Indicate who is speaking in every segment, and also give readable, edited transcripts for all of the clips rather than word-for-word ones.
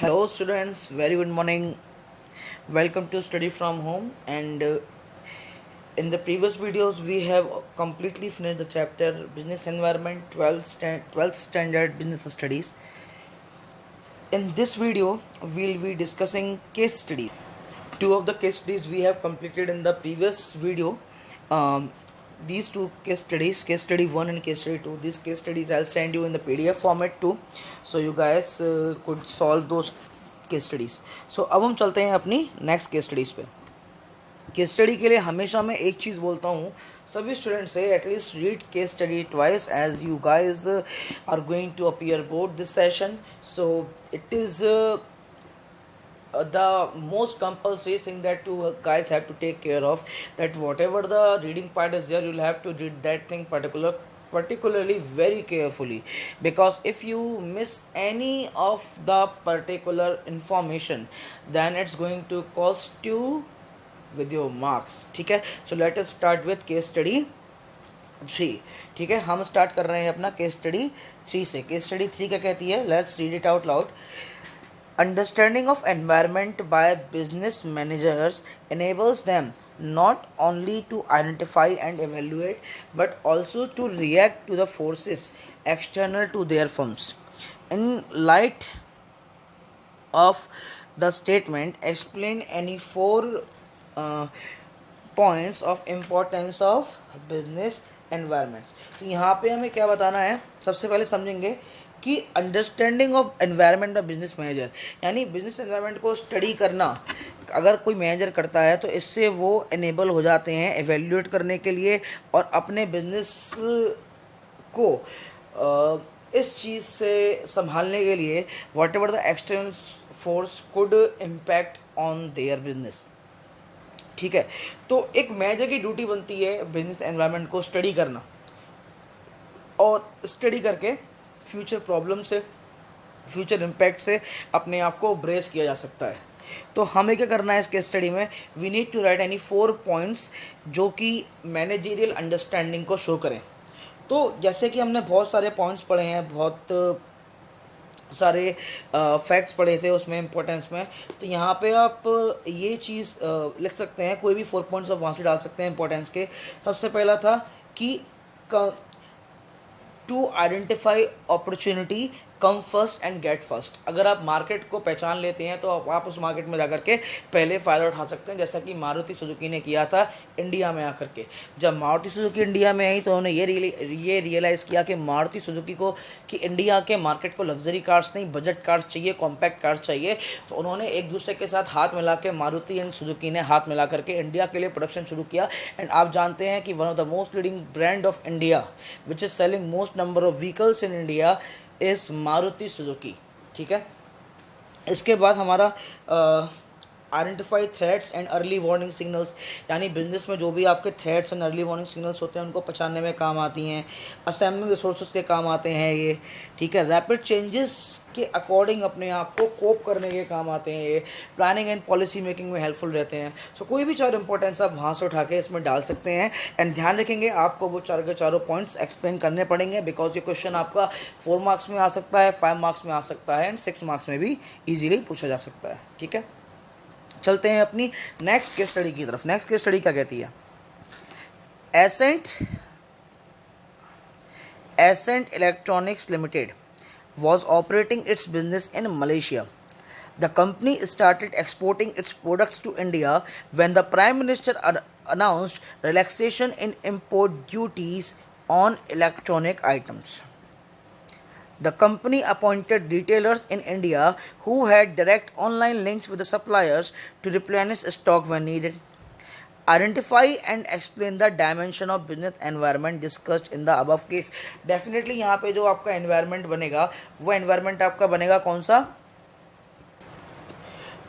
Speaker 1: Hello, students. Very good morning. Welcome to Study from Home. And in the previous videos, we have completely finished the chapter Business Environment 12th Standard Business Studies. In this video, we'll be discussing case studies. Two of the case studies we have completed in the previous video. These two case studies, case study 1 and case study 2, these case studies I'll send you in the PDF format too, so you guys could solve those case studies. So अब हम चलते हैं अपनी next case studies पे. Case study के लिए हमेशा मैं एक चीज़ बोलता हूँ सभी स्टूडेंट से, at least read case study twice as you guys are going to appear board this session. So it is the most compulsory thing that you guys have to take care of, that whatever the reading part is there, you'll have to read that thing particularly very carefully, because if you miss any of the particular information then it's going to cost you with your marks. ठीक है, so let us start with case study 3. ठीक है, हम start कर रहे हैं अपना case study 3 से. केस स्टडी 3 क्या कहती है, let's read it out loud. Understanding of environment by business managers enables them not only to identify and evaluate but also to react to the forces external to their firms. In light of the statement, explain any 4 points of importance of business environment. तो यहाँ पे हमें क्या बताना है, सबसे पहले समझेंगे कि understanding of environment of business manager, यानी बिजनेस एनवायरनमेंट को स्टडी करना अगर कोई मैनेजर करता है तो इससे वो एनेबल हो जाते हैं एवेल्यूएट करने के लिए और अपने बिजनेस को इस चीज़ से संभालने के लिए what ever the external force could impact on their business. ठीक है, तो एक मैनेजर की ड्यूटी बनती है बिजनेस एनवायरनमेंट को स्टडी करना, और स्टडी करके फ्यूचर प्रॉब्लम से, फ्यूचर इम्पैक्ट से अपने आप को ब्रेस किया जा सकता है. तो हमें क्या करना है इस केस स्टडी में, we need to write any 4 points जो कि मैनेजरियल अंडरस्टैंडिंग को शो करें. तो जैसे कि हमने बहुत सारे पॉइंट्स पढ़े हैं, बहुत सारे फैक्ट्स पढ़े थे उसमें इम्पोर्टेंस में, तो यहाँ पे आप ये चीज़ लिख सकते हैं, कोई भी 4 पॉइंट्स आप वहाँ से डाल सकते हैं इम्पोर्टेंस के. सबसे पहला था कि to identify opportunity come first and get first. अगर आप मार्केट को पहचान लेते हैं तो आप उस मार्केट में जाकर के पहले फ़ायदा उठा सकते हैं, जैसा कि मारुति सुजुकी ने किया था इंडिया में आकर के. जब मारुति सुजुकी इंडिया में आई तो उन्होंने ये रियलाइज़ किया कि मारुति सुजुकी को कि इंडिया के मार्केट को लग्जरी कार्स नहीं, बजट कार्स चाहिए, कॉम्पैक्ट कार्स चाहिए. तो उन्होंने एक दूसरे के साथ हाथ मिला के, मारुति एंड सुजुकी ने हाथ मिला करके इंडिया के लिए प्रोडक्शन शुरू किया. एंड आप जानते हैं कि one of the most leading brand of India which is selling most number of vehicles in India इस मारुति सुजुकी. ठीक है, इसके बाद हमारा identify threats and early warning signals, यानी बिजनेस में जो भी आपके threats and early warning signals होते हैं उनको पहचानने में काम आती हैं. असेंबलिंग रिसोर्सेज के काम आते हैं ये. ठीक है, रैपिड चेंजेस के अकॉर्डिंग अपने आप को कोप करने के काम आते हैं ये. प्लानिंग एंड पॉलिसी मेकिंग में हेल्पफुल रहते हैं. सो कोई भी 4 इंपॉर्टेंस आप वहाँ से उठा के इसमें डाल सकते हैं. एंड ध्यान रखेंगे आपको वो 4 के चारों पॉइंट्स एक्सप्लेन करने पड़ेंगे, बिकॉज ये क्वेश्चन आपका 4 मार्क्स में आ सकता है, 5 मार्क्स में आ सकता है एंड 6 मार्क्स में भी ईजिली पूछा जा सकता है. ठीक है, चलते हैं अपनी नेक्स्ट केस स्टडी की तरफ. नेक्स्ट केस स्टडी क्या कहती है, Ascent electronics limited was operating its business in Malaysia. The company started exporting its products to India when the Prime Minister announced relaxation in import duties on electronic items. The company appointed retailers in India who had direct online links with the suppliers to replenish stock when needed. Identify and explain the dimension of business environment discussed in the above case. Definitely यहाँ पे जो आपका environment बनेगा वो environment आपका बनेगा कौन सा,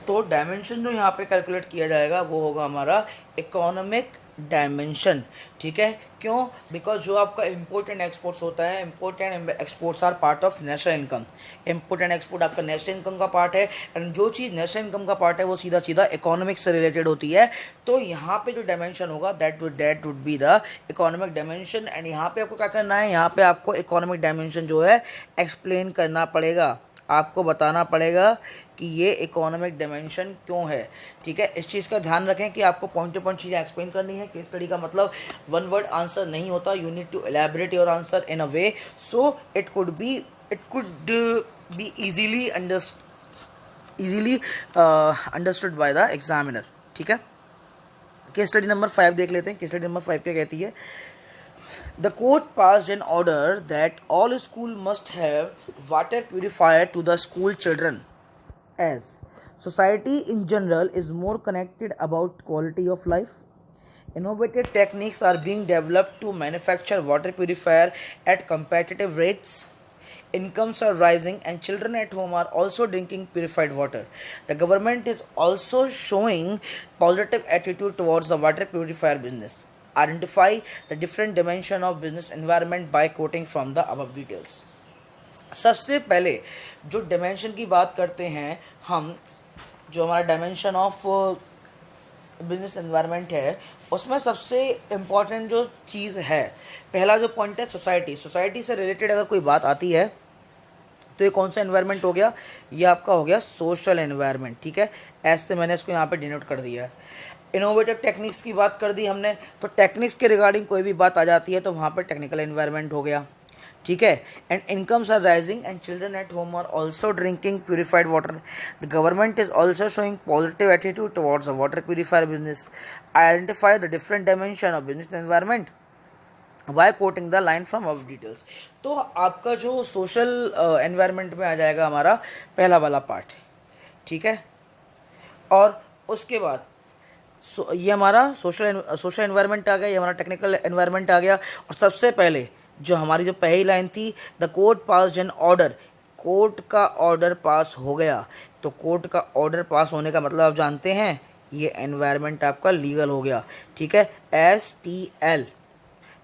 Speaker 1: तो डायमेंशन जो यहाँ पे कैलकुलेट किया जाएगा वो होगा हमारा इकोनॉमिक डायमेंशन. ठीक है, क्यों, बिकॉज जो आपका इम्पोर्ट एंड एक्सपोर्ट्स होता है, import and exports are part of national income. Import and export आपका नेशनल इनकम का पार्ट है, एंड जो चीज़ नेशनल इनकम का पार्ट है वो सीधा सीधा इकोनॉमिक्स से रिलेटेड होती है. तो यहाँ पे जो डायमेंशन होगा that would be the economic dimension. And यहाँ पे आपको क्या करना है, यहाँ पे आपको इकोनॉमिक डायमेंशन जो है एक्सप्लेन करना पड़ेगा. आपको बताना पड़ेगा कि ये इकोनॉमिक डायमेंशन क्यों है, ठीक है। इस चीज़ का ध्यान रखें कि आपको पॉइंट टू पॉइंट चीज़ें एक्सप्लेन करनी है। केस स्टडी का मतलब वन वर्ड आंसर नहीं होता, you need to elaborate your answer in a way so it could be easily understood by the examiner, ठीक है। केस स्टडी नंबर 5 देख लेते हैं। केस स्टडी नंबर 5 क्या कहती है? The court passed an order that all schools must have water purifier to the school children, as society in general is more connected about quality of life. Innovative techniques are being developed to manufacture water purifier at competitive rates. Incomes are rising and children at home are also drinking purified water. The government is also showing positive attitude towards the water purifier business. Identify the different dimension of business environment by quoting from the above details. सबसे पहले जो dimension की बात करते हैं हम, जो हमारा डायमेंशन ऑफ बिजनेस एनवायरनमेंट है, उसमें सबसे इम्पॉर्टेंट जो चीज़ है, पहला जो पॉइंट है सोसाइटी। सोसाइटी से रिलेटेड अगर कोई बात आती है तो ये कौन सा एनवायरनमेंट हो गया? ये आपका हो गया सोशल एनवायरनमेंट, ठीक है। ऐसे मैंने इसको यहाँ पे डिनोट कर दिया है। इनोवेटिव टेक्निक्स की बात कर दी हमने, तो टेक्निक्स के रिगार्डिंग कोई भी बात आ जाती है तो वहाँ पर टेक्निकल एनवायरनमेंट हो गया, ठीक है। And incomes are rising and children at home are also drinking purified water. The government is also showing positive attitude towards the water purifier business. Identify the different dimension of business environment by quoting the line from of details. तो आपका जो social environment में आ जाएगा हमारा पहला वाला part, ठीक है। और उसके बाद ये हमारा सोशल एनवायरनमेंट आ गया, ये हमारा टेक्निकल एनवायरनमेंट आ गया। और सबसे पहले जो हमारी जो पहली लाइन थी, the court passed an order, court का ऑर्डर पास हो गया। तो कोर्ट का ऑर्डर पास होने का मतलब आप जानते हैं, ये एनवायरनमेंट आपका लीगल हो गया, ठीक है। STL,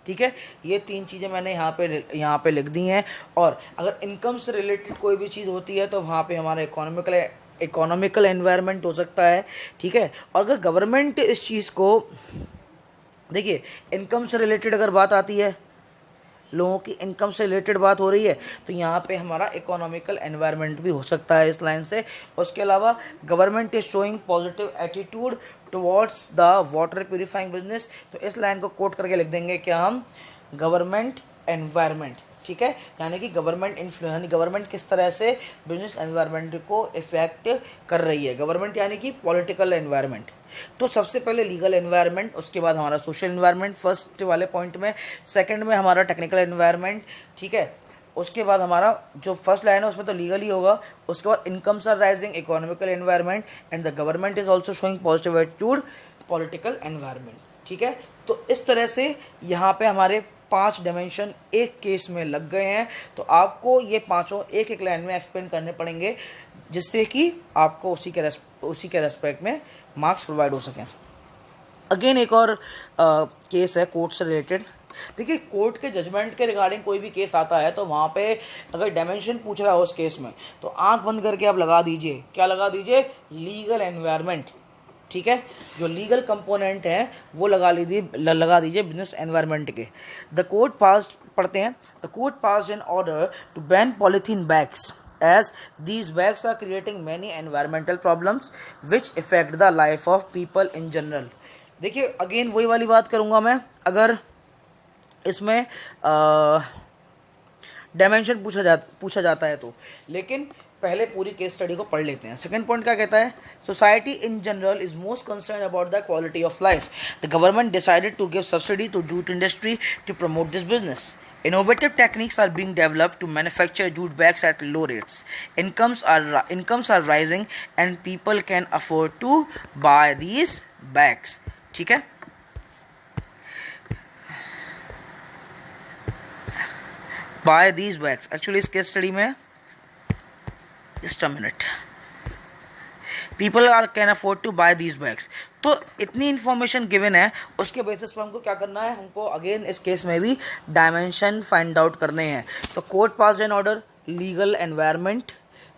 Speaker 1: ठीक है। ये तीन चीज़ें मैंने यहाँ पे लिख दी हैं। और अगर इनकम से रिलेटेड कोई भी चीज़ होती है तो वहाँ पे हमारा इकोनॉमिकल एनवायरनमेंट हो सकता है, ठीक है। और अगर गवर्नमेंट इस चीज़ को, देखिए इनकम से रिलेटेड अगर बात आती है, लोगों की इनकम से रिलेटेड बात हो रही है, तो यहाँ पे हमारा इकोनॉमिकल एनवायरनमेंट भी हो सकता है इस लाइन से। उसके अलावा government is showing positive attitude towards the water purifying business, तो इस लाइन को कोट करके लिख देंगे क्या हम? गवर्नमेंट एनवायरनमेंट, ठीक है। यानी कि गवर्नमेंट इन्फ्लुएंस, यानी गवर्नमेंट किस तरह से बिजनेस एनवायरनमेंट को इफेक्ट कर रही है। गवर्नमेंट यानी कि पॉलिटिकल एनवायरनमेंट। तो सबसे पहले लीगल एनवायरनमेंट, उसके बाद हमारा सोशल एनवायरनमेंट फर्स्ट वाले पॉइंट में, सेकंड में हमारा टेक्निकल एनवायरनमेंट, ठीक है। उसके बाद हमारा जो फर्स्ट लाइन है उसमें तो लीगल ही होगा। उसके बाद incomes are rising, economical environment, and the government is also showing positive attitude, political environment, ठीक है। तो इस तरह से यहाँ पे हमारे 5 डायमेंशन एक केस में लग गए हैं। तो आपको ये पांचों एक एक लाइन में एक्सप्लेन करने पड़ेंगे, जिससे कि आपको उसी के रेस्पेक्ट में मार्क्स प्रोवाइड हो सकें। अगेन एक और केस है कोर्ट से रिलेटेड। देखिए कोर्ट के जजमेंट के रिगार्डिंग कोई भी केस आता है तो वहाँ पे अगर डायमेंशन पूछ रहा हो उस केस में, तो आंख बंद करके आप लगा दीजिए, क्या लगा दीजिए? लीगल एनवायरनमेंट, ठीक है। जो लीगल कंपोनेंट है वो लगा दीजिए बिजनेस एनवायरनमेंट के। द कोर्ट पास पढ़ते हैं, the court pass an order to ban polythene bags as these bags are creating many environmental problems which affect the life of people in general। देखिए again वही वाली बात करूँगा मैं, अगर इसमें डायमेंशन पूछा जाता है तो, लेकिन पहले पूरी केस स्टडी को पढ़ लेते हैं। सेकंड पॉइंट क्या कहता है? Society in general is most concern about the quality of life. The government decided to give subsidy to jute industry to promote this business. Innovative techniques are being developed to manufacture jute bags at low rates. Incomes are rising and people can afford to buy these bags. ठीक है? Buy these bags. Actually इस case study में just a minute. People can afford to buy these bags. तो इतनी information given है, उसके basis पर हमको क्या करना है? हमको अगेन इस केस में भी डायमेंशन फाइंड आउट करने हैं। तो court pass an order, legal environment,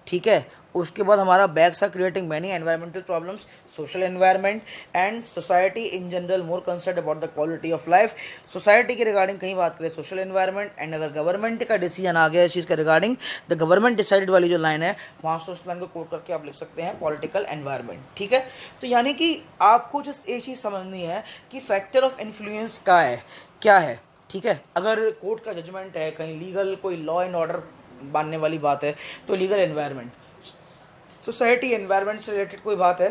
Speaker 1: ठीक है। उसके बाद हमारा bags are creating many environmental problems, social environment and society in general more concern about the quality of life. Society के रिगार्डिंग कहीं बात करें, सोशल एनवायरनमेंट एंड अगर गवर्नमेंट का डिसीजन आ गया इस चीज़ का रिगार्डिंग, द गवर्नमेंट डिसाइडेड वाली जो लाइन है वहाँ से उस लाइन को कोट करके आप लिख सकते हैं पॉलिटिकल एनवायरनमेंट। ठीक है, तो यानी कि आपको जस्ट एक चीज़ समझनी है कि फैक्टर ऑफ इन्फ्लुएंस क्या है। ठीक है, अगर कोर्ट का जजमेंट है, कहीं लीगल कोई लॉ एंड ऑर्डर मानने वाली बात है तो लीगल एनवायरनमेंट, सोसाइटी एनवायरनमेंट से रिलेटेड कोई बात है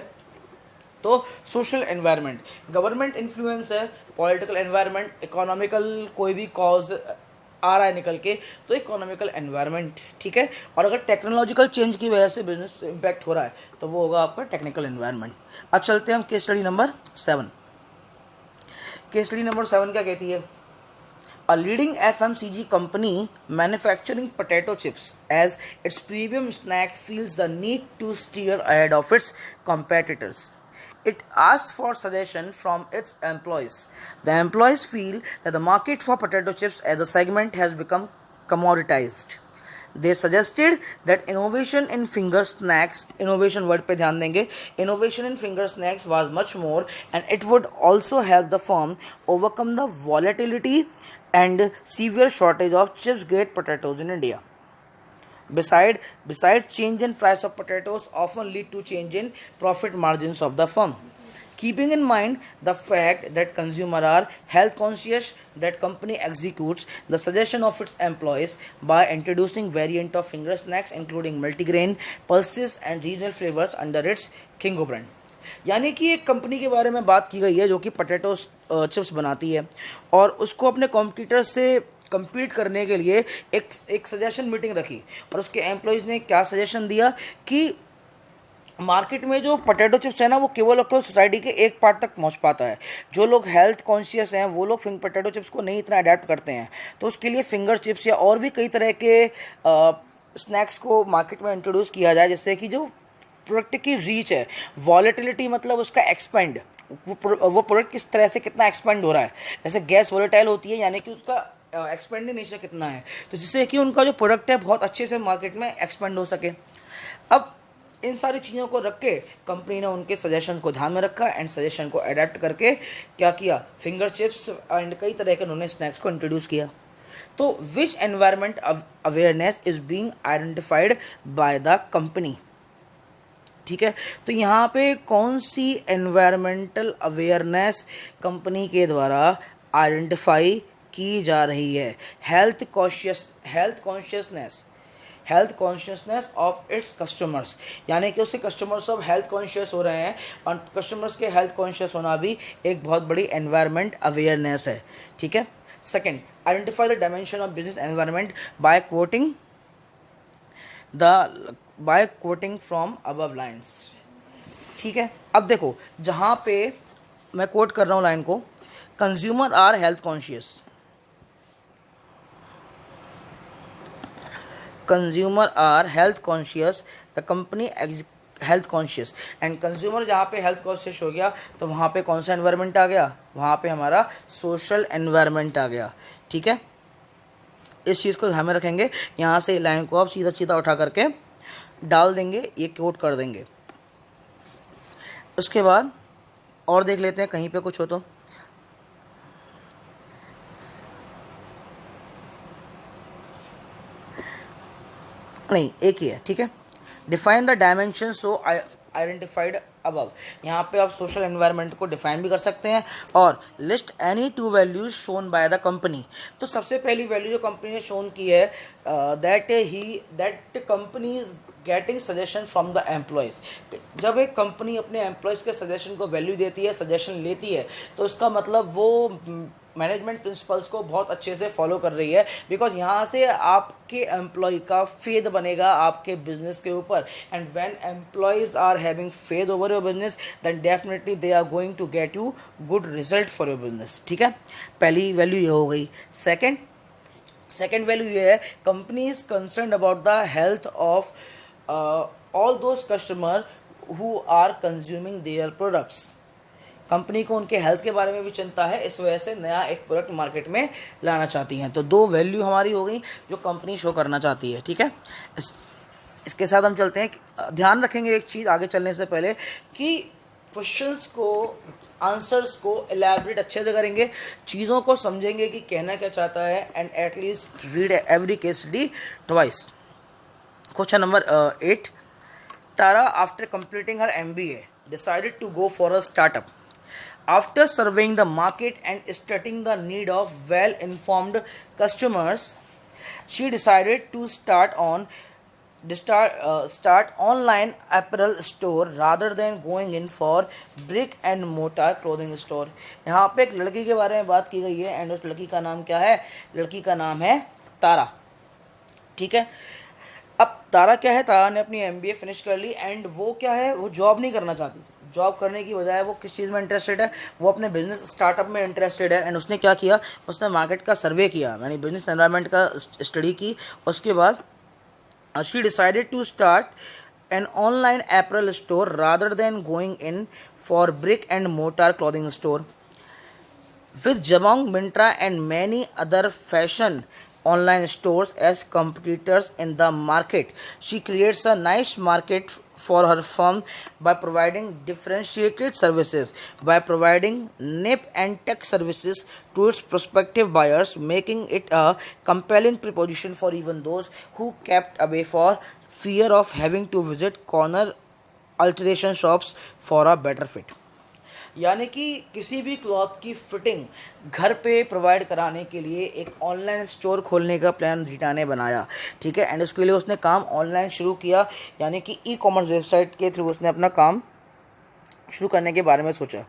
Speaker 1: तो सोशल एनवायरनमेंट, गवर्नमेंट इन्फ्लुएंस है पॉलिटिकल एनवायरनमेंट, इकोनॉमिकल कोई भी कॉज आ रहा है निकल के तो इकोनॉमिकल एनवायरनमेंट। ठीक है, और अगर टेक्नोलॉजिकल चेंज की वजह से बिजनेस इम्पैक्ट हो रहा है तो वो होगा आपका टेक्निकल एनवायरनमेंट। अब चलते हैं हम case study number 7। Case study number 7 क्या कहती है? A leading FMCG company manufacturing potato chips as its premium snack feels the need to steer ahead of its competitors. It asks for suggestion from its employees. The employees feel that the market for potato chips as a segment has become commoditized. They suggested that innovation in finger snacks, innovation word पे ध्यान देंगे, innovation in finger snacks was much more and it would also help the firm overcome the volatility and severe shortage of chips grade potatoes in India. Besides change in price of potatoes often lead to change in profit margins of the firm. Keeping in mind the fact that consumers are health conscious, that company executes the suggestion of its employees by introducing variant of finger snacks including multigrain, pulses and regional flavors under its Kingo brand. यानी कि एक company के बारे में बात की गई है जो कि पोटैटो चिप्स बनाती है और उसको अपने कॉम्पिटिटर से कम्पीट करने के लिए एक सजेशन मीटिंग रखी और उसके एम्प्लॉयज़ ने क्या सजेशन दिया कि मार्केट में जो पोटैटो चिप्स है ना वो केवल और केवल सोसाइटी के एक पार्ट तक पहुंच पाता है। जो लोग हेल्थ कॉन्शियस हैं वो लोग पोटैटो चिप्स को नहीं इतना अडेप्ट करते हैं, तो उसके लिए फिंगर चिप्स या और भी कई तरह के स्नैक्स को मार्केट में इंट्रोड्यूस किया जाए जिससे कि जो प्रोडक्ट की रीच है, वॉलेटिलिटी मतलब उसका एक्सपेंड, वो प्रोडक्ट किस तरह से कितना एक्सपेंड हो रहा है, जैसे गैस वॉलेटाइल होती है यानी कि उसका एक्सपेंडिंग नेचर कितना है, तो जिससे कि उनका जो प्रोडक्ट है बहुत अच्छे से मार्केट में एक्सपेंड हो सके। अब इन सारी चीज़ों को रख के कंपनी ने उनके सजेशन को ध्यान में रखा एंड सजेशन को अडेप्ट करके क्या किया, फिंगर चिप्स एंड कई तरह के उन्होंने स्नैक्स को इंट्रोड्यूस किया। तो which environment awareness is being identified by the company. ठीक है, तो यहाँ पे कौन सी एनवायरमेंटल अवेयरनेस कंपनी के द्वारा आइडेंटिफाई की जा रही है? Health consciousness of its customers, यानी कि उसके कस्टमर्स अब हेल्थ कॉन्शियस हो रहे हैं और कस्टमर्स के हेल्थ कॉन्शियस होना भी एक बहुत बड़ी एनवायरमेंट अवेयरनेस है। ठीक है, second, identify the dimension of business environment bye coating from above lines. ठीक है, अब देखो जहाँ पे मैं कोट कर रहा हूँ लाइन को, consumer are health conscious, consumer are health conscious, the company health conscious and consumer जहाँ पे हेल्थ कॉन्शियस हो गया तो वहाँ पे कौन सा एनवायरनमेंट आ गया, वहाँ पे हमारा सोशल एनवायरनमेंट आ गया। ठीक है, इस चीज़ को ध्यान में रखेंगे। यहाँ से लाइन को आप सीधा सीधा उठा करके डाल देंगे, ये कोट कर देंगे। उसके बाद और देख लेते हैं कहीं पे कुछ हो तो। नहीं, एक ही है। ठीक है, define the dimension so identified above, यहाँ पे आप सोशल एनवायरनमेंट को डिफाइन भी कर सकते हैं और list any 2 values shown by the company. तो सबसे पहली वैल्यू जो कंपनी ने शोन की है that company is getting suggestion from the employees. जब एक कंपनी अपने एम्प्लॉयज़ के सजेशन को वैल्यू देती है, सजेशन लेती है, तो उसका मतलब वो मैनेजमेंट प्रिंसिपल्स को बहुत अच्छे से फॉलो कर रही है, बिकॉज यहाँ से आपके एम्प्लॉय का फेथ बनेगा आपके बिजनेस के ऊपर and when employees are having faith over your business then definitely they are going to get you good result for your business. ठीक है, पहली वैल्यू ये हो गई। सेकेंड वैल्यू ये है, company is concern about the health of all those customer who are consuming their products. Company को उनके हेल्थ के बारे में भी चिंता है, इस वजह से नया एक प्रोडक्ट मार्केट में लाना चाहती हैं। तो 2 वैल्यू हमारी हो गई जो कंपनी शो करना चाहती है। ठीक है, इसके साथ हम चलते हैं। ध्यान रखेंगे एक चीज़ आगे चलने से पहले कि क्वेश्चंस को, आंसर्स को एलैबोरेट अच्छे से करेंगे, चीज़ों को समझेंगे कि कहना क्या चाहता है, and at least read every case study twice. Question number 8। Tara, after completing her MBA, decided to go for a startup. After surveying the market and studying the need of well-informed customers, she decided to start online apparel store rather than going in for brick and mortar clothing store. यहाँ पे एक लड़की के बारे में बात की गई है, एंड उस लड़की का नाम क्या है? लड़की का नाम है तारा। ठीक है, अब तारा क्या है, तारा ने अपनी एमबीए फिनिश कर ली, एंड वो क्या है, वो जॉब नहीं करना चाहती। जॉब करने की बजाय वो किस चीज़ में इंटरेस्टेड है? वो अपने बिजनेस स्टार्टअप में इंटरेस्टेड है। एंड उसने क्या किया, उसने मार्केट का सर्वे किया, यानी बिजनेस एनवायरनमेंट का स्टडी की। उसके बाद she decided to start an online apparel store rather than going in for brick and mortar clothing store. With Jabong, Myntra and many other fashion online stores as competitors in the market, she creates a niche market for her firm by providing differentiated services, by providing NIP and tech services to its prospective buyers, making it a compelling proposition for even those who kept away for fear of having to visit corner alteration shops for a better fit. यानी कि किसी भी cloth की fitting घर पे provide कराने के लिए एक ऑनलाइन स्टोर खोलने का प्लान रीटा ने बनाया। ठीक है, एंड उसके लिए उसने काम ऑनलाइन शुरू किया, यानी कि ई कॉमर्स वेबसाइट के थ्रू उसने अपना काम शुरू करने के बारे में सोचा।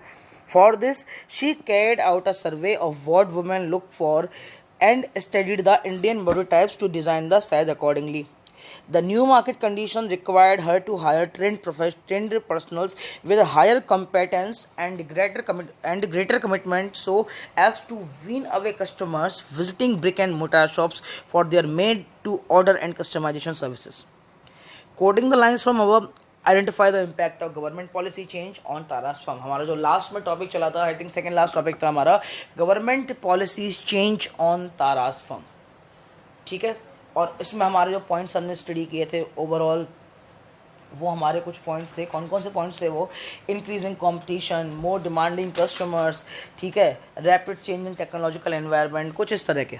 Speaker 1: For this she carried out a survey of what women look for and studied the Indian body types to design the size accordingly. The new market condition required her to hire trained professionals with higher competence and greater commitment, so as to win away customers visiting brick and mortar shops for their made to order and customization services. Quoting the lines from above, identify the impact of government policy change on Tara's firm. हमारा जो last में topic चला था, I think second last topic था हमारा, government policies change on Tara's firm. ठीक है, और इसमें हमारे जो पॉइंट्स हमने स्टडी किए थे ओवरऑल, वो हमारे कुछ पॉइंट्स थे। कौन कौन से पॉइंट्स थे वो? Increasing competition, more demanding customers, ठीक है, rapid change in technological environment, कुछ इस तरह के।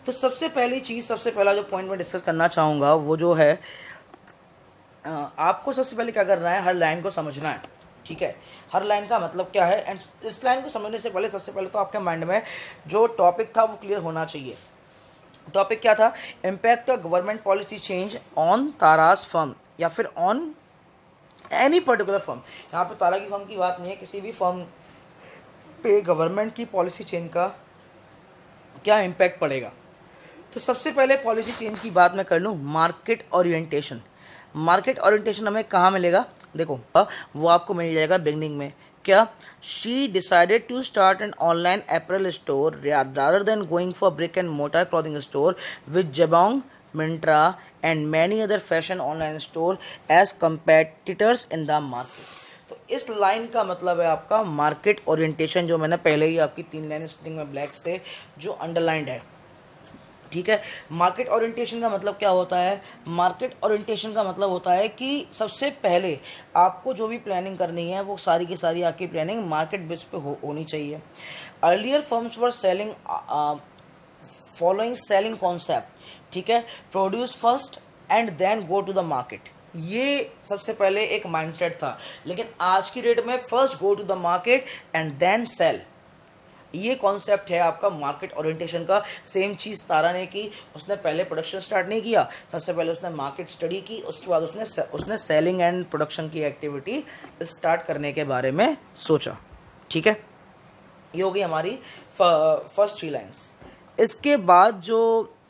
Speaker 1: तो सबसे पहला जो पॉइंट मैं डिस्कस करना चाहूँगा वो जो है, आपको सबसे पहले क्या करना है, हर लाइन को समझना है। ठीक है, हर लाइन का मतलब क्या है, एंड इस लाइन को समझने से पहले सबसे पहले तो आपके माइंड में जो टॉपिक था वो क्लियर होना चाहिए। टॉपिक क्या था? Impact of government policy change on Tara's firm, या फिर ऑन एनी पर्टिकुलर फर्म। यहाँ पे तारा की फर्म की बात नहीं है, किसी भी फर्म पे गवर्नमेंट की पॉलिसी चेंज का क्या इम्पैक्ट पड़ेगा। तो सबसे पहले पॉलिसी चेंज की बात मैं कर लूँ, मार्केट ओरिएंटेशन। मार्केट ओरिएंटेशन हमें कहाँ मिलेगा? देखो, वो आपको मिल जाएगा बिगनिंग में। क्या? She decided to start an online apparel store rather than going for brick and mortar clothing store with Jabong, Myntra and many other fashion online store as competitors in the market. तो इस लाइन का मतलब है आपका market orientation, जो मैंने पहले ही आपकी 3 लाइन स्प्लिटिंग में ब्लैक से जो अंडरलाइंड है। ठीक है, मार्केट ओरिएंटेशन का मतलब क्या होता है? मार्केट ओरिएंटेशन का मतलब होता है कि सबसे पहले आपको जो भी प्लानिंग करनी है वो सारी की सारी आपकी प्लानिंग मार्केट बेस पे होनी चाहिए। Earlier firms were selling following selling concept, ठीक है, produce first and then go to the market. ये सबसे पहले एक माइंडसेट था, लेकिन आज की डेट में first go to the market and then sell, ये कॉन्सेप्ट है आपका मार्केट ओरिएंटेशन का। सेम चीज़ तारा ने की, उसने पहले प्रोडक्शन स्टार्ट नहीं किया, सबसे पहले उसने मार्केट स्टडी की, उसके बाद उसने सेलिंग एंड प्रोडक्शन की एक्टिविटी स्टार्ट करने के बारे में सोचा। ठीक है, ये होगी हमारी फर्स्ट 3 लाइन्स। इसके बाद जो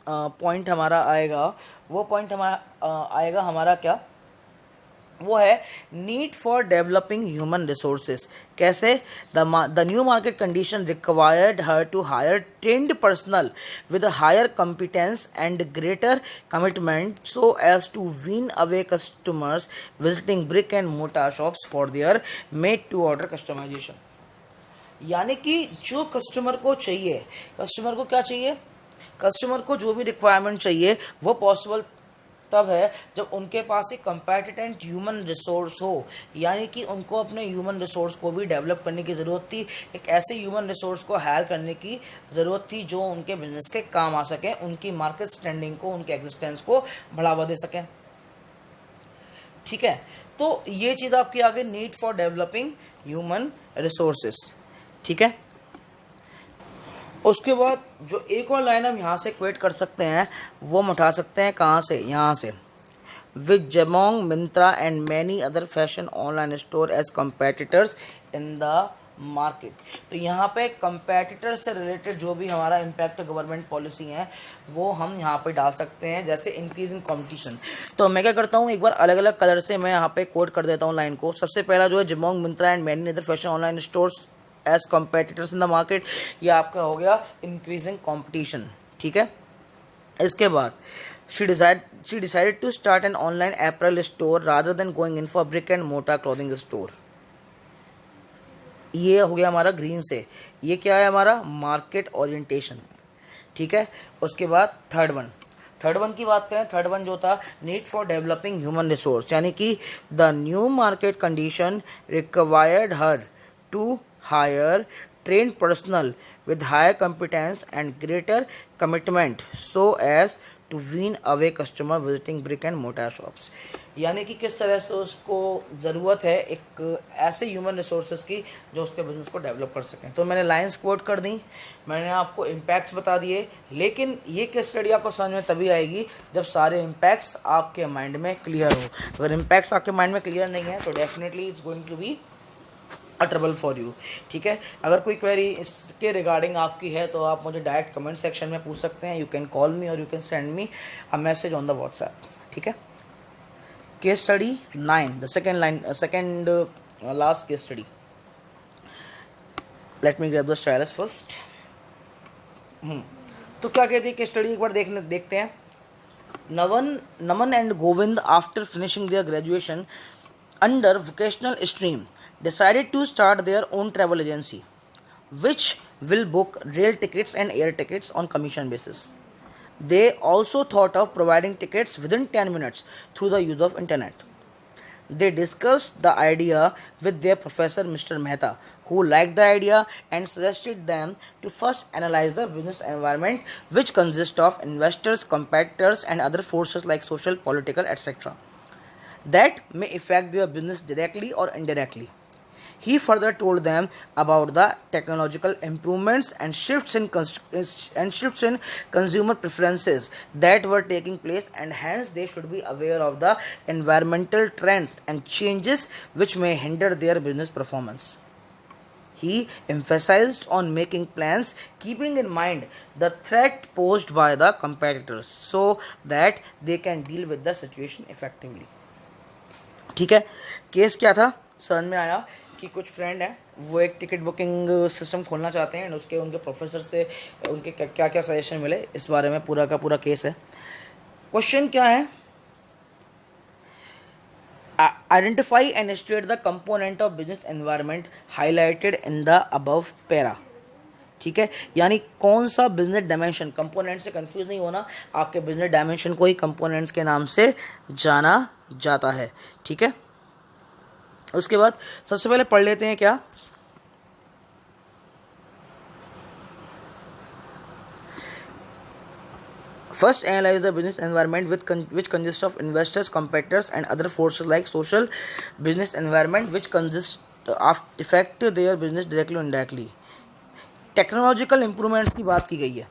Speaker 1: पॉइंट हमारा आएगा, वो पॉइंट आएगा हमारा क्या? वो है need for developing human resources. कैसे? The new market condition required her to hire trained personnel with higher competence and greater commitment, so as to win away customers visiting brick and mortar shops for their made to order customization. यानी कि जो customer को चाहिए, customer को क्या चाहिए? Customer को जो भी रिक्वायरमेंट चाहिए वो पॉसिबल तब है जब उनके पास एक कंपेटेंट ह्यूमन रिसोर्स हो, यानी कि उनको अपने ह्यूमन रिसोर्स को भी डेवलप करने की ज़रूरत थी, एक ऐसे ह्यूमन रिसोर्स को हायर करने की ज़रूरत थी जो उनके बिजनेस के काम आ सकें, उनकी मार्केट स्टैंडिंग को, उनके एग्जिस्टेंस को बढ़ावा दे सकें। ठीक है, तो ये चीज़ आपकी आगे, need for developing human resources. ठीक है, उसके बाद जो एक और लाइन हम यहाँ से क्वेट कर सकते हैं वो हम उठा सकते हैं कहाँ से, यहाँ से, with Jabong, Myntra and many other fashion online store as competitors in the market. तो यहाँ पे कंपेटिटर से रिलेटेड जो भी हमारा इम्पैक्ट गवर्नमेंट पॉलिसी है वो हम यहाँ पे डाल सकते हैं, जैसे इंक्रीज इन कंपटीशन। तो मैं क्या करता हूँ, एक बार अलग अलग कलर से मैं यहाँ पे कोट कर देता हूँ लाइन को। सबसे पहला जो है, Jabong, Myntra and many other fashion online stores as competitors in the market, ये आपका हो गया इंक्रीजिंग कंपटीशन। ठीक है, इसके बाद she decided to start an online apparel store rather than going in for brick and mortar clothing store। ये हो गया हमारा ग्रीन से, ये क्या है हमारा मार्केट ओरिएंटेशन। ठीक है, उसके बाद थर्ड वन की बात करें, थर्ड वन जो था, need for developing human resource, यानी कि the new market condition required her to hire trained personnel with higher competence and greater commitment so as to wean away customer visiting brick and mortar shops। यानी कि किस तरह से उसको ज़रूरत है एक ऐसे ह्यूमन रिसोर्सेज की जो उसके बिजनेस को डेवलप कर सकें। तो मैंने लाइंस कोट कर दी, मैंने आपको इम्पैक्ट्स बता दिए, लेकिन ये केस स्टडी आपको समझ में तभी आएगी जब सारे इम्पैक्ट्स आपके माइंड में क्लियर हो। अगर इम्पैक्ट्स आपके माइंड में क्लियर नहीं है तो definitely it's going to be a trouble for you. ठीक है, अगर कोई क्वेरी इसके रिगार्डिंग आपकी है तो आप मुझे डायरेक्ट कमेंट सेक्शन में पूछ सकते हैं। यू कैन कॉल मी और you can send me a message on the WhatsApp. ठीक है, case study 9, the second last case study. Let me grab the stylus first. तो क्या कहती है केस स्टडी, एक बार देखते हैं। Naman and Govind after finishing their graduation under vocational stream decided to start their own travel agency which will book rail tickets and air tickets on commission basis. They also thought of providing tickets within 10 minutes through the use of internet. They discussed the idea with their professor Mr. Mehta, who liked the idea and suggested them to first analyze the business environment, which consists of investors, competitors and other forces like social, political, etc. that may affect their business directly or indirectly. He further told them about the technological improvements and shifts in consumer preferences that were taking place, and hence they should be aware of the environmental trends and changes which may hinder their business performance. He emphasized on making plans keeping in mind the threat posed by the competitors so that they can deal with the situation effectively. ठीक है, case क्या था, समझ में आया कि कुछ friend हैं वो एक टिकट बुकिंग सिस्टम खोलना चाहते हैं, एंड उनके प्रोफेसर से उनके क्या क्या सजेशन मिले इस बारे में पूरा का पूरा केस है। क्वेश्चन क्या है, identify and state the component of business environment highlighted in the above para. ठीक है, यानी कौन सा बिजनेस डायमेंशन, कंपोनेंट से कंफ्यूज नहीं होना, आपके बिजनेस डायमेंशन को ही कंपोनेंट्स के नाम से जाना जाता है। ठीक है, उसके बाद सबसे पहले पढ़ लेते हैं क्या, First, analyze the business environment which consists of investors, competitors, and other forces like social business environment which consists of affect their business directly or indirectly. Technological improvements की बात की गई है।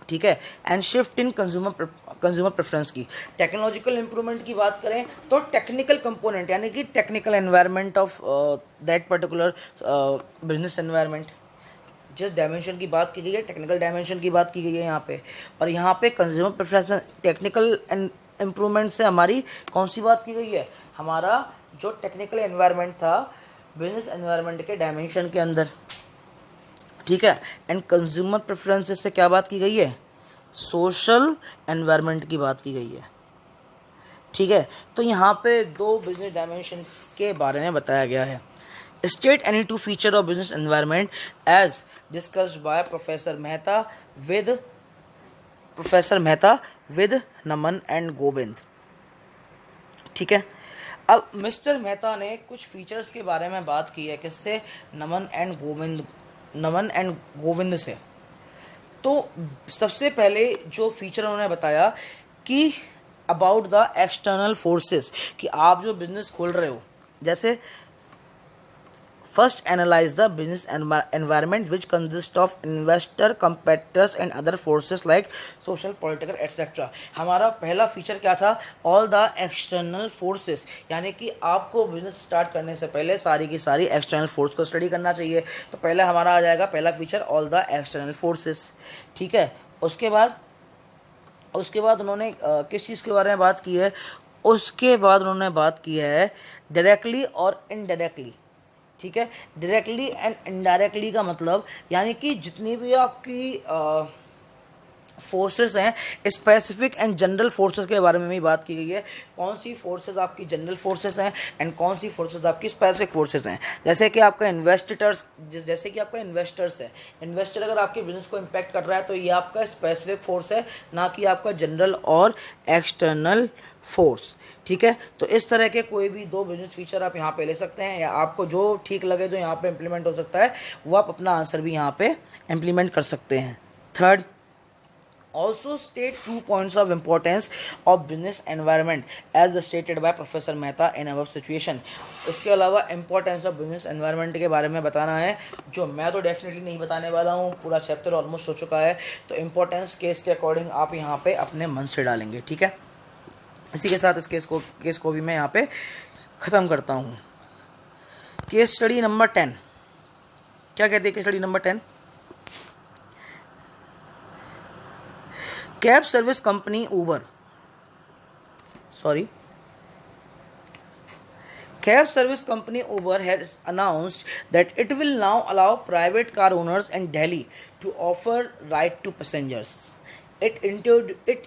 Speaker 1: ठीक है, and shift in consumer preference की। Technological improvement की बात करें तो टेक्निकल कंपोनेंट, यानी कि technical environment of that particular business environment, जिस डायमेंशन की बात की गई है टेक्निकल डायमेंशन की बात की गई है यहाँ पे। और यहाँ पे कंज्यूमर प्रेफरेंस में टेक्निकल इम्प्रूवमेंट से हमारी कौन सी बात की गई है, हमारा जो टेक्निकल एनवायरनमेंट था बिजनेस एनवायरनमेंट के डायमेंशन के अंदर। ठीक है, एंड कंज्यूमर प्रेफरेंसेस से क्या बात की गई है, सोशल एनवायरनमेंट की बात की गई है। ठीक है, तो यहाँ पे दो बिजनेस डायमेंशन के बारे में बताया गया है। State any two feature of business environment as discussed by Professor Mehta with professor Mehta with Naman and Govind. ठीक है, अब मिस्टर मेहता ने कुछ फीचर्स के बारे में बात की है, किससे? नमन एंड गोविंद से। तो सबसे पहले जो फीचर उन्होंने बताया कि अबाउट द एक्सटर्नल फोर्सेस, कि आप जो बिजनेस खोल रहे हो, जैसे first analyse the business environment which consist of investor, competitors and other forces like social, political etcetera. हमारा पहला फीचर क्या था? ऑल द एक्सटर्नल फोर्सेस, यानी कि आपको बिजनेस स्टार्ट करने से पहले सारी की सारी एक्सटर्नल फोर्स को स्टडी करना चाहिए। तो पहले हमारा आ जाएगा पहला feature all the external forces. ठीक है, उसके बाद उन्होंने किस चीज़ के बारे में बात की है? उसके बाद उन्होंने बात की है डायरेक्टली और इनडायरेक्टली। ठीक है, डायरेक्टली एंड इनडायरेक्टली का मतलब यानी कि जितनी भी आपकी फोर्सेस हैं, स्पेसिफिक एंड जनरल फोर्सेस के बारे में भी बात की गई है। कौन सी फोर्सेस आपकी जनरल फोर्सेस हैं एंड कौन सी फोर्सेस आपकी स्पेसिफिक फोर्सेस हैं। जैसे कि आपका इन्वेस्टर्स है, इन्वेस्टर अगर आपके बिजनेस को इम्पैक्ट कर रहा है तो ये आपका स्पेसिफिक फोर्स है, ना कि आपका जनरल और एक्सटर्नल फोर्स। ठीक है, तो इस तरह के कोई भी दो बिजनेस फीचर आप यहाँ पे ले सकते हैं, या आपको जो ठीक लगे जो यहाँ पे इम्प्लीमेंट हो सकता है वो आप अपना आंसर भी यहाँ पे इम्प्लीमेंट कर सकते हैं। Third, also state 2 points of importance of business environment as stated by Professor Mehta in above situation। इसके अलावा importance of business environment के बारे में बताना है, जो मैं तो डेफिनेटली नहीं बताने वाला हूँ, पूरा चैप्टर ऑलमोस्ट हो चुका है। तो इम्पोर्टेंस केस के अकॉर्डिंग आप यहाँ पे अपने मन से डालेंगे। ठीक है, इसी के साथ इस केस को भी मैं यहाँ पे ख़त्म करता हूँ। केस स्टडी नंबर 10 क्या कहते हैं? Case study number 10, cab service company Uber has announced that it will now allow private car owners in Delhi to offer ride to passengers. It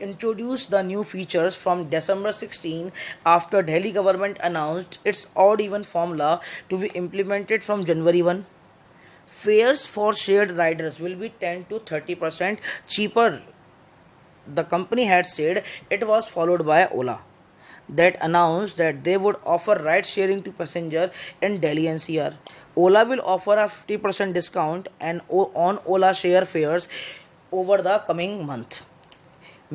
Speaker 1: introduced the new features from December 16 after Delhi government announced its odd even formula to be implemented from January 1. Fares for shared riders will be 10 to 30% cheaper. The company had said it was followed by Ola, that announced that they would offer ride sharing to passengers in Delhi NCR. Ola will offer a 50% discount on Ola share fares over the coming month.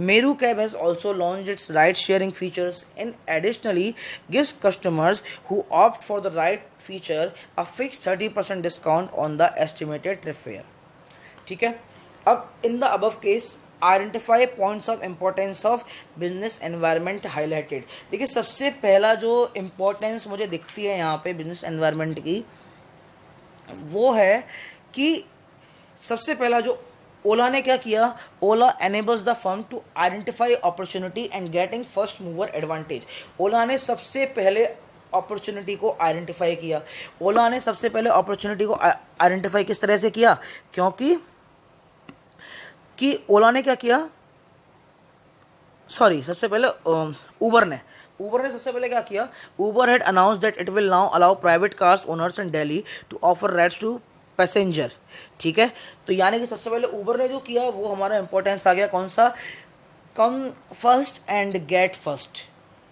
Speaker 1: Meru Cab has also launched its ride sharing features and additionally gives customers who opt for the ride feature a fixed 30% discount on the estimated trip fare. ठीक है, अब in the above case identify points of importance of business environment highlighted. देखिए, सबसे पहला जो importance मुझे दिखती है यहाँ पे बिजनेस एनवायरनमेंट की, वो है कि सबसे पहला जो ओला ने क्या किया, Ola enables the firm to identify opportunity and getting first mover advantage. Ola ने सबसे पहले अपॉर्चुनिटी को आइडेंटिफाई किया। ओला ने सबसे पहले अपॉर्चुनिटी को आइडेंटिफाई किस तरह से किया? क्योंकि ओला ने क्या किया, सबसे पहले उबर ने सबसे पहले क्या किया? Uber had announce that it will now allow private cars owners in Delhi to offer rides to passenger. ठीक है, तो यानी कि सबसे पहले उबर ने जो किया वो हमारा इंपॉर्टेंस आ गया, कौन सा? कम फर्स्ट एंड गेट फर्स्ट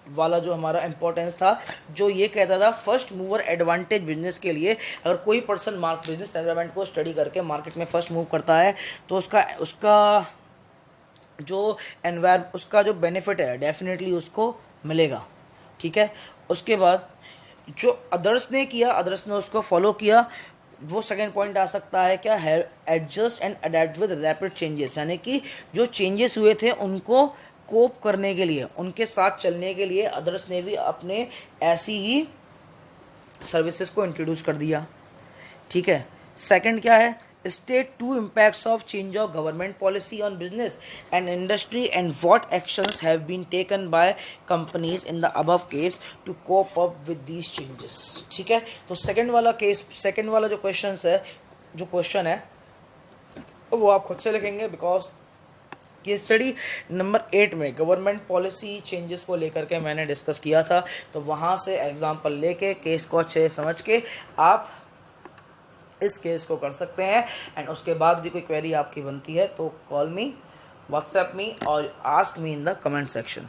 Speaker 1: वाला जो हमारा इंपॉर्टेंस था, जो ये कहता था फर्स्ट मूवर एडवांटेज बिजनेस के लिए। अगर कोई पर्सन बिजनेस एनवायरनमेंट को स्टडी करके मार्केट में फर्स्ट मूव करता है तो उसका जो बेनिफिट है डेफिनेटली उसको मिलेगा। ठीक है, उसके बाद जो अदर्स ने उसको फॉलो किया, वो सेकेंड पॉइंट आ सकता है क्या? Adjust and adapt with rapid changes, यानी कि जो चेंजेस हुए थे उनको कोप करने के लिए, उनके साथ चलने के लिए अदर्स ने भी अपने ऐसी ही सर्विसेज को इंट्रोड्यूस कर दिया। ठीक है, सेकंड क्या है? State 2 impacts of change of government policy on business and industry and what actions have been taken by companies in the above case to cope up with these changes। ठीक है, तो second वाला जो question है वो आप खुद से लिखेंगे, बिकॉज केस स्टडी नंबर 8 में गवर्नमेंट पॉलिसी चेंजेस को लेकर के मैंने डिस्कस किया था, तो वहाँ से एग्जांपल लेके केस को अच्छे समझ के आप इस केस को कर सकते हैं। एंड उसके बाद भी कोई क्वेरी आपकी बनती है तो कॉल मी व्हाट्सएप मी और ask me in the comment section.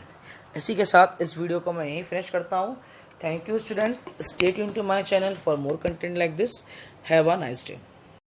Speaker 1: इसी के साथ इस वीडियो को मैं यहीं फिनिश करता हूँ। Thank you students, stay tune to my channel for more content like this. Have a nice day.